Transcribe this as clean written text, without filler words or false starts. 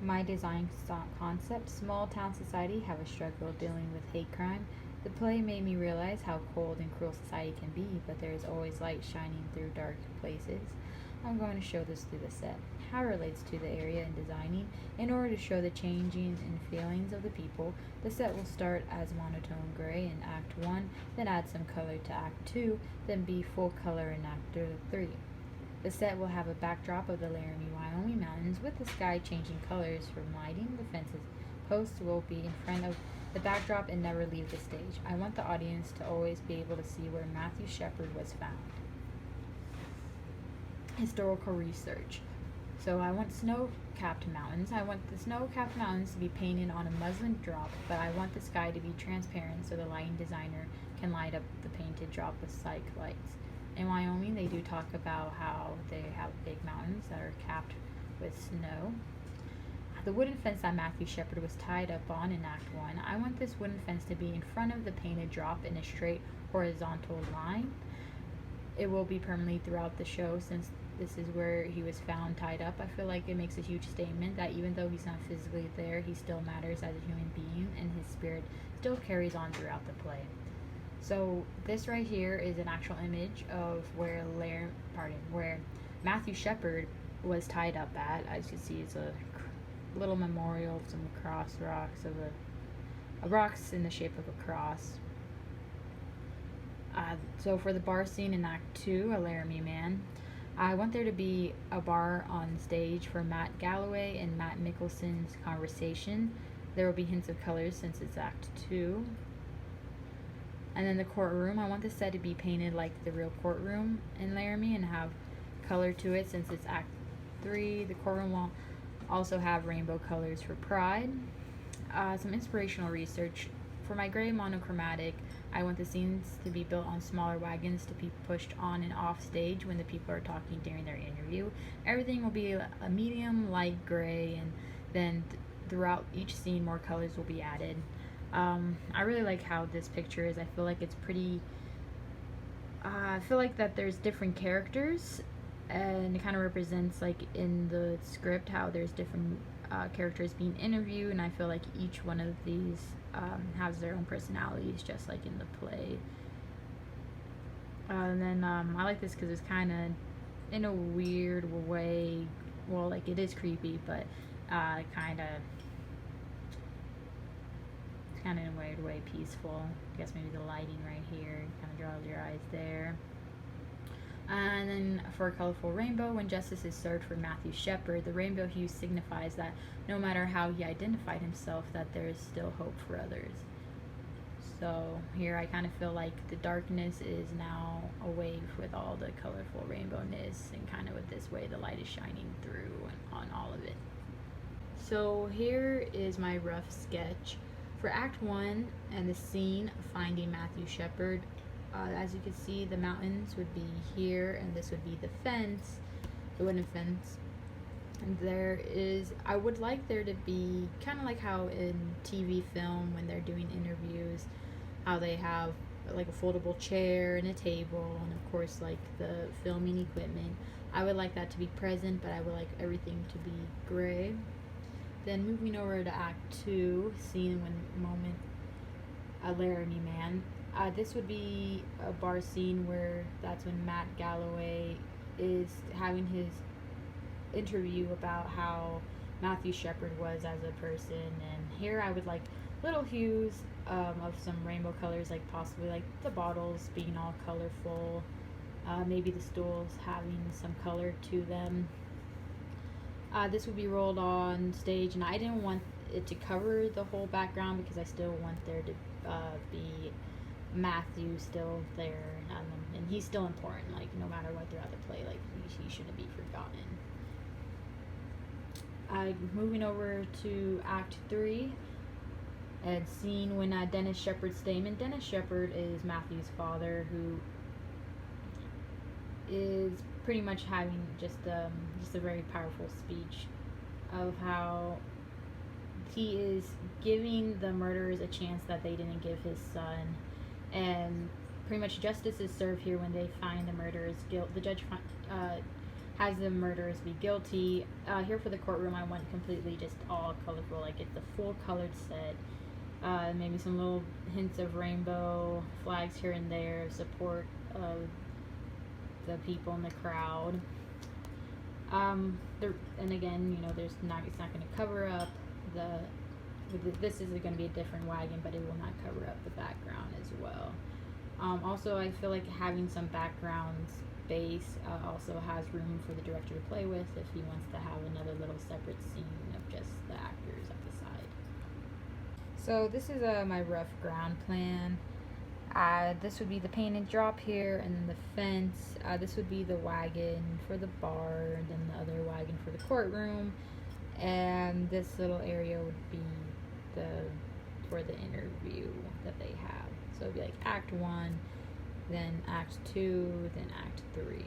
My design concept, small town society have a struggle dealing with hate crime. The play made me realize how cold and cruel society can be, but there is always light shining through dark places. I'm going to show this through the set, how it relates to the area and designing. In order to show the changing in feelings of the people, the set will start as monotone gray in Act 1, then add some color to Act 2, then be full color in Act 3. The set will have a backdrop of the Laramie, Wyoming mountains with the sky changing colors from lighting. The fences posts will be in front of the backdrop and never leave the stage. I want the audience to always be able to see where Matthew Shepard was found. Historical research. So I want snow-capped mountains. I want the snow-capped mountains to be painted on a muslin drop, but I want the sky to be transparent so the lighting designer can light up the painted drop with psych lights. In Wyoming, they do talk about how they have big mountains that are capped with snow. The wooden fence that Matthew Shepard was tied up on in Act 1, I want this wooden fence to be in front of the painted drop in a straight horizontal line. It will be permanently throughout the show since this is where he was found tied up. I feel like it makes a huge statement that even though he's not physically there, he still matters as a human being and his spirit still carries on throughout the play. So this right here is an actual image of where Matthew Shepard was tied up at. As you can see, it's a little memorial of some cross rocks of a rocks in the shape of a cross. So for the bar scene in Act 2, a Laramie man, I want there to be a bar on stage for Matt Galloway and Matt Mickelson's conversation. There will be hints of colors since it's Act 2. And then the courtroom, I want the set to be painted like the real courtroom in Laramie and have color to it since it's Act 3. The courtroom will also have rainbow colors for pride. Some inspirational research. For my gray monochromatic, I want the scenes to be built on smaller wagons to be pushed on and off stage when the people are talking during their interview. Everything will be a medium light gray, and then throughout each scene more colors will be added. I really like how this picture is. I feel like it's pretty I feel like that there's different characters, and it kind of represents like in the script how there's different characters being interviewed, and I feel like each one of these has their own personalities just like in the play. And then I like this because it's kind of in a weird way, well, like it is creepy, but kind of in a weird way peaceful. I guess maybe the lighting right here kind of draws your eyes there. And then for a colorful rainbow, when justice is served for Matthew Shepard, the rainbow hue signifies that no matter how he identified himself, that there is still hope for others. So here I kind of feel like the darkness is now away with all the colorful rainbowness, and kind of with this way the light is shining through on all of it. So here is my rough sketch. For Act 1 and the scene finding Matthew Shepard, as you can see, the mountains would be here, and this would be the fence, the wooden fence. And I would like there to be kind of like how in TV film when they're doing interviews, how they have like a foldable chair and a table, and of course like the filming equipment. I would like that to be present, but I would like everything to be gray. Then moving over to Act 2, scene moment, a Laramie man. This would be a bar scene where that's when Matt Galloway is having his interview about how Matthew Shepard was as a person. And here I would like little hues of some rainbow colors, like possibly like the bottles being all colorful, maybe the stools having some color to them. This would be rolled on stage, and I didn't want it to cover the whole background because I still want there to be Matthew still there, and he's still important, like no matter what throughout the play, like he shouldn't be forgotten. Moving over to Act 3, and scene when Dennis Shepard's statement. Dennis Shepard is Matthew's father, who is pretty much having just a very powerful speech of how he is giving the murderers a chance that they didn't give his son, and pretty much justice is served here when they find the murderer's guilt. The judge has the murderers be guilty. Here for the courtroom, I went completely just all colorful, like it's a full colored set. Maybe some little hints of rainbow flags here and there, support of the people in the crowd. And again, you know, it's not going to cover up this is going to be a different wagon, but it will not cover up the background as well. Also, I feel like having some background space also has room for the director to play with if he wants to have another little separate scene of just the actors at the side. So this is my rough ground plan. This would be the painted drop here, and then the fence. This would be the wagon for the bar, and then the other wagon for the courtroom, and this little area would be for the interview that they have. So it'd be like Act 1, then Act 2, then Act 3.